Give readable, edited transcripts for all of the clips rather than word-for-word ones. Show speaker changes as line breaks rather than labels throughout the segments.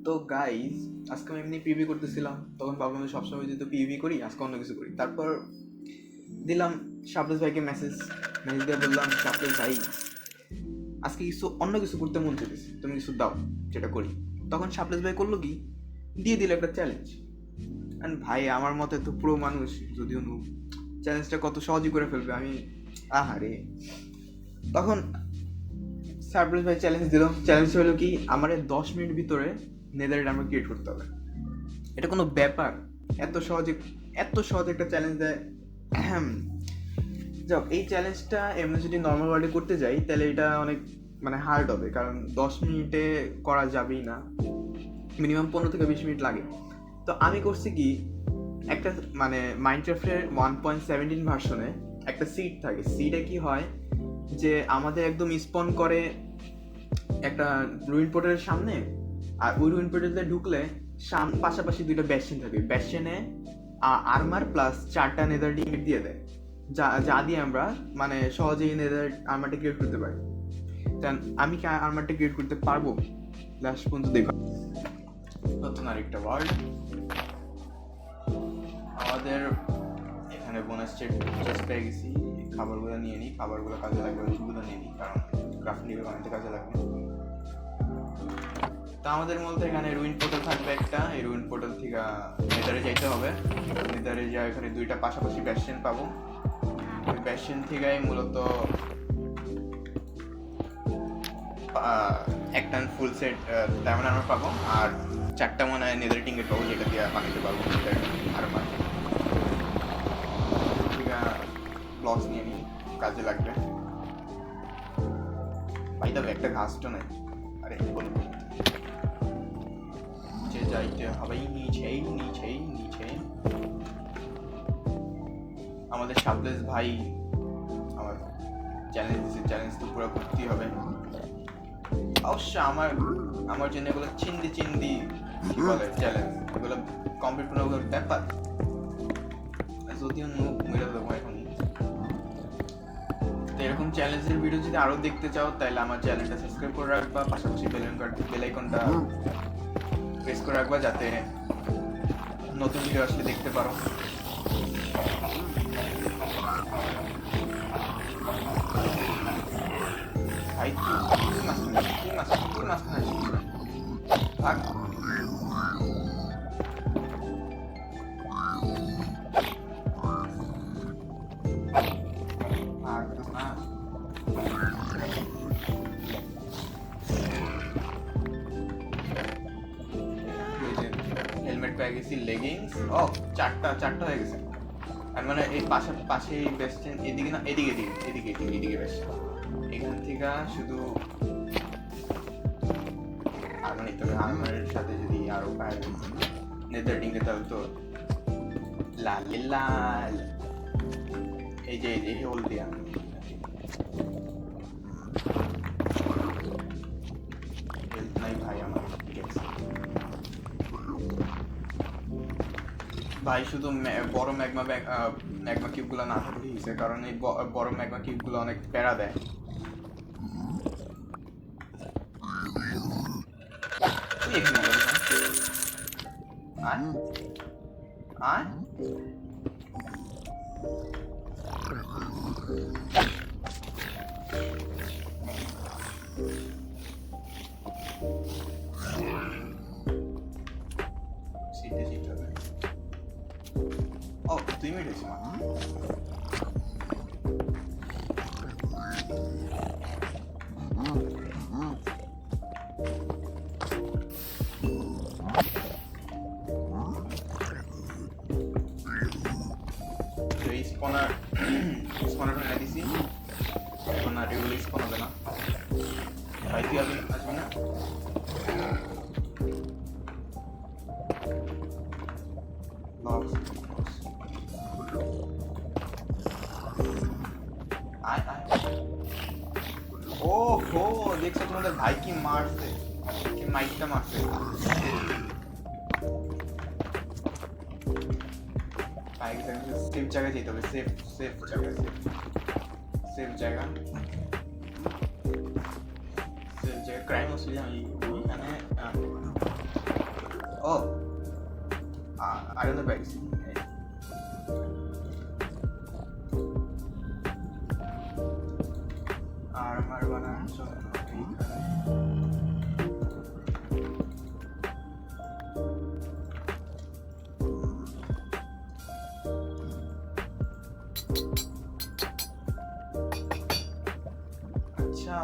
তো গাইজ, আজকে আমি এমনি পিভি করতেছিলাম, তখন ভাবলাম যে সবসময় যেহেতু পিভি করি, আজকে অন্য কিছু করি। তারপর দিলাম শাপলেস ভাইকে মেসেজ দিয়ে বললাম, শাপলেস ভাই আজকে অন্য কিছু করতে মন চেয়েছে, তুমি কিছু দাও যেটা করি। তখন শাপলেস ভাই করলো কি, দিয়ে দিল একটা চ্যালেঞ্জ। অ্যান্ড ভাই আমার মতে তো পুরো মানুষ, যদিও চ্যালেঞ্জটা কত সহজই করে ফেলবে আমি, আহারে। তখন সারপ্রাইজ ভাই চ্যালেঞ্জ দিল। চ্যালেঞ্জ হলো কি, আমার 10 মিনিট ভিতরে নেদারল্যান্ড আমরা ক্রিয়েট করতে হবে। এটা কোনো ব্যাপার? এত সহজে একটা চ্যালেঞ্জ দেয়। যাও, এই চ্যালেঞ্জটা এমনি যদি নর্মাল ওয়ার্ল্ডে করতে যাই তাহলে এটা অনেক হার্ড হবে, কারণ 10 মিনিটে করা যাবেই না, মিনিমাম 15 থেকে 20 মিনিট লাগে। তো আমি করছি কি, একটা মাইনক্রাফটের 1.17 ভার্সনে একটা সিড থাকে। সিডে কি হয় যে আমাদের একদম স্পন করে একটা রুইন পোর্টালের সামনে, আর ওই রুইন পোর্টালে ঢুকলে পাশাপাশি দুইটা ব্যাসিন থাকে। ব্যাসিনে আর্মার প্লাস 4টা নেদার ডিঙ্গিট দিয়ে দেয়, যা দিয়ে আমরা সহজেই নেদার আর্মারটা ক্রিয়েট করতে পারি। দেন আমি কি আর্মারটা ক্রিয়েট করতে পারবো? লাস্ট পর্যন্ত দেখো। নতুন আরেকটা ওয়ার্ল্ড, আমাদের এখানে বোনাস চেস্ট পেয়ে গেছি। খাবারগুলো নিয়ে নিই, খাবারগুলো কাজে লাগবে, ওষুধগুলো নিয়ে নিই, কারণ ক্রাফটিং বানাতে কাজে লাগবে। তা আমাদের মধ্যে এখানে রুইন পোর্টাল থাকবে একটা, এই রুইন পোর্টাল থেকে নেদারে যাইতে হবে। নেদারে যাই, এখানে দুইটা পাশাপাশি ব্যাসিন পাবো। ওই ব্যাসিন থেকে মূলত একটা ফুল সেট ডায়মন্ড আর্মার পাবো, আর 4টা নেদার টিঙ্গেট পাবো, যেটা দিয়ে বানাতে পারবো আর্মার। ব্লকস নিয়ে নিই, কাজে লাগবে। ভাই তবে একটা ঘাসটা নাই, আরে নিচে যাইতে হবে, নিচেই। আমাদের শাপলেস ভাই আমার চ্যালেঞ্জ তো পুরো করতেই হবে। অবশ্য আমার জন্য এগুলো চিন্দি কি বলে চ্যালেঞ্জ, এগুলো কমপ্লিট করার ব্যাপার। যদিও মেরে দেবো এখন। তো এরকম চ্যালেঞ্জের ভিডিও যদি আরো দেখতে চাও তাহলে আমার চ্যানেলটা সাবস্ক্রাইব করে রাখবা, পাশাপাশি বেল আইকনটা প্রেস করে রাখবা, যাতে নতুন ভিডিও আসলে দেখতে পারো। ভাই থাক, হেলমেট পেয়ে গেছি, লেগিংস, চারটা হয়ে গেছে। আর এই পাশে বেস্টেন, এদিকে না, এদিকে বেস্ট। এখান থেকে শুধু আর্মারের সাথে যদি আরো পায় নেদার ডিঙ্গে, তাহলে তো লাল। এই যে হোল দিয়া নাই ভাই আমার। ভাই শুধু বড় ম্যাগমা কিউবগুলো না থাকলে হয়েছে, কারণ এই বড় ম্যাগমা কিউবগুলো অনেক প্যারা দেয়। ও 2 মিনিট হয়েছে মা। স্পনার ফেলে দিছি, এখন আর এগুলো স্পন হবে না। ভাই তুই আসবি না? ওহো, দেখছো তোমাদের ভাই কি মারছে, কি মাইকটা মারছে। সেফ জায়গায় যেতে হবে, সেফ জায়গা ক্রাইম হচ্ছে। আমি এখানে ও আরেকটা পাইছি। আর্মার বানানোর জন্য আচ্ছা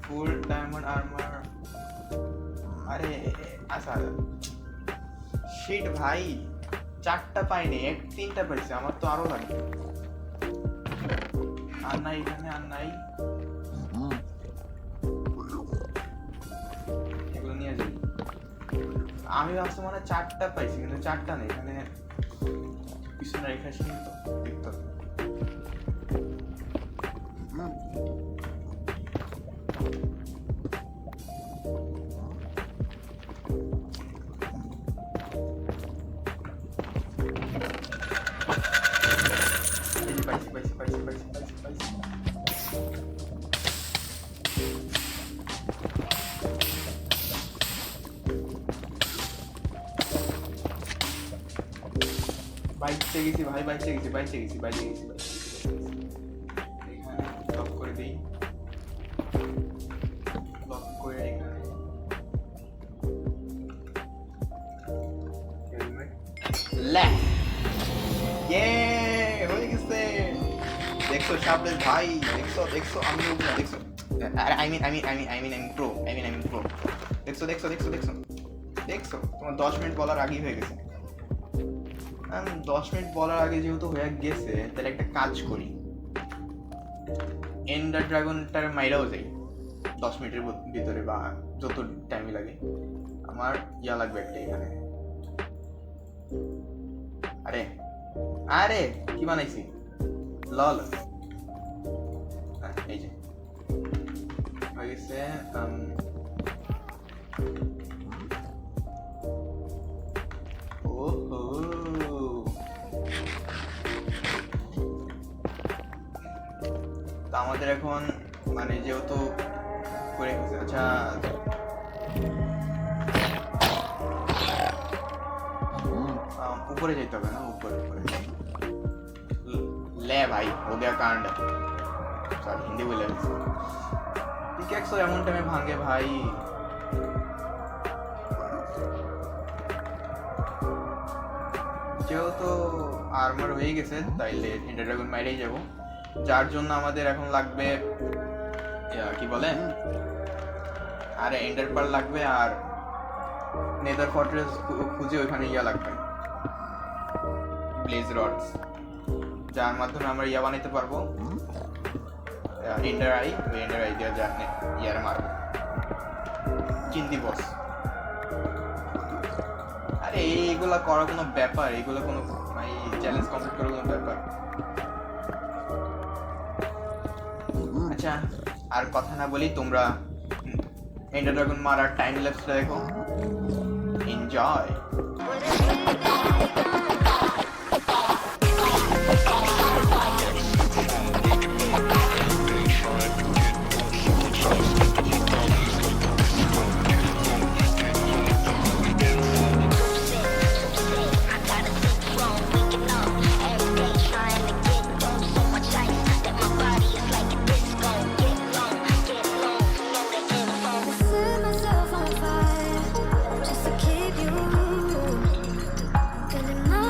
ফুল ডায়মন্ড আর্মার। আরে আচ্ছা শিট ভাই, 4টা পাইনি, 3টা পাইছি, আমার তো আরো লাগবে। আর নাই এখানে, আর নাই, এগুলো নিয়ে যাই। আমি ভাবছি মানে 4টা পাইছি, কিন্তু 4টা নেই এখানে, পিছনে রেখে আসি তো দেখতে হবে। পাইছি পাইছি পাইছি পাইছি পাইছি পাইছি। বাইচে গেছি ভাই, বাইচে গেছি, বাইচে গেছি, বাইচে গেছি, বাইচে গেছি। এখানে লক করে দিই, লক করে এখানে হেলমেট লে, ইয়ে হয়ে গেছে। দেখছো শাবলেস ভাই, দেখছো দেখছো, আমি বলবো না, দেখছো, আই মিন প্রো, দেখছো দেখছো দেখছো দেখছো দেখছো, তোমার 10 মিনিট বলার আগেই হয়ে গেছে। 10 মিনিট বলার আগে যেহেতু হয়ে গেছে, তাহলে একটা কাজ করি, এন্ডার ড্রাগনটার মাইরাও যাই 10 মিনিটের ভিতরে, বা যত টাইম লাগে। আমার ইয়া লাগবে একটা এখানে। আরে আরে কি বানাইছি, লল, এই যে হয়ে গেছে। ওহো, তো আমাদের এখন মানে যেহেতু করে গেছে, আচ্ছা উপরে যেতে হবে না, উপরে উপরে ले भाई हो गया कांड, सॉरी हिंदी बोले पिकैक्स तो एमन टाइम भांगे भाई। যেহেতু আর্মার হয়ে গেছে, তাইলে এন্ডার ড্রাগন মাইরেই যাব, যার জন্য আমাদের এখন লাগবে কি বলে, আরে এন্ডার পার্ল লাগবে, আর নেদার ফর্ট্রেস খুঁজে ওইখানে ইয়া লাগবে, ব্লেজ রডস, যার মাধ্যমে আমরা ইয়া বানাইতে পারবো, এন্ডার আই, ওই এন্ডার আই দিয়ে যা ইয়ার মারবো চিন্তি বস। আরে এইগুলা করা কোনো ব্যাপার, এগুলো কোনো চ্যালেঞ্জ কমপ্লিট করার কোনো ব্যাপার। আচ্ছা আর কথা না বলি, তোমরা এন্ডার ড্রাগন মারার টাইম ল্যাপসটা দেখো, enjoy.
Set myself on fire just to keep you. Feeling my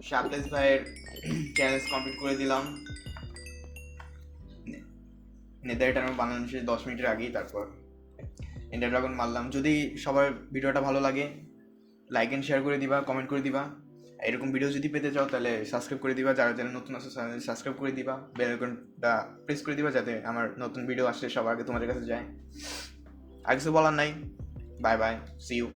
শাবলেস ভাইয়ের চ্যালেঞ্জ কমপ্লিট করে দিলাম। নেদার টাইম বানানো শেষ 10 মিনিটের আগেই, তারপর এন্ডার ড্রাগন মারলাম। যদি সবার ভিডিওটা ভালো লাগে লাইক এন্ড শেয়ার করে দিবা, কমেন্ট করে দিবা। এরকম ভিডিও যদি পেতে চাও তাহলে সাবস্ক্রাইব করে দিবা, যারা যারা নতুন আছে সাবস্ক্রাইব করে দিবা, বেল আইকনটা প্রেস করে দিবা যাতে আমার নতুন ভিডিও আসলে সবার আগে তোমাদের কাছে যায়। আর কিছু বলার নাই, বাই বাই, সি ইউ।